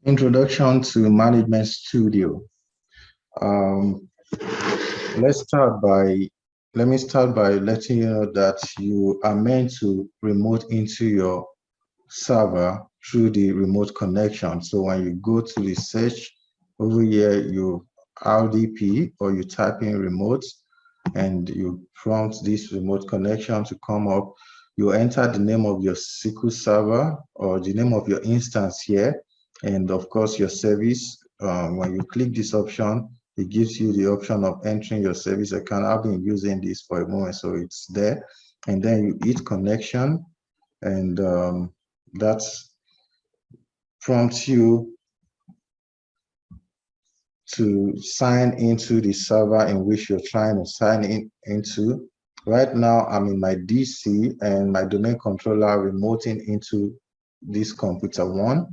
Introduction to Management Studio. Um, let me start by letting you know that you are meant to remote into your server through the remote connection. So when you go to the search over here, you RDP or you type in remote and you prompt this remote connection to come up. You enter the name of your SQL server or the name of your instance here, and of course your service. When you click this option, it gives you the option of entering your service account. I've been using this for a moment, so it's there. And then you hit connection, and that prompts you to sign into the server in which you're trying to sign into. Right now, I'm in my DC and my domain controller remoting into this computer one.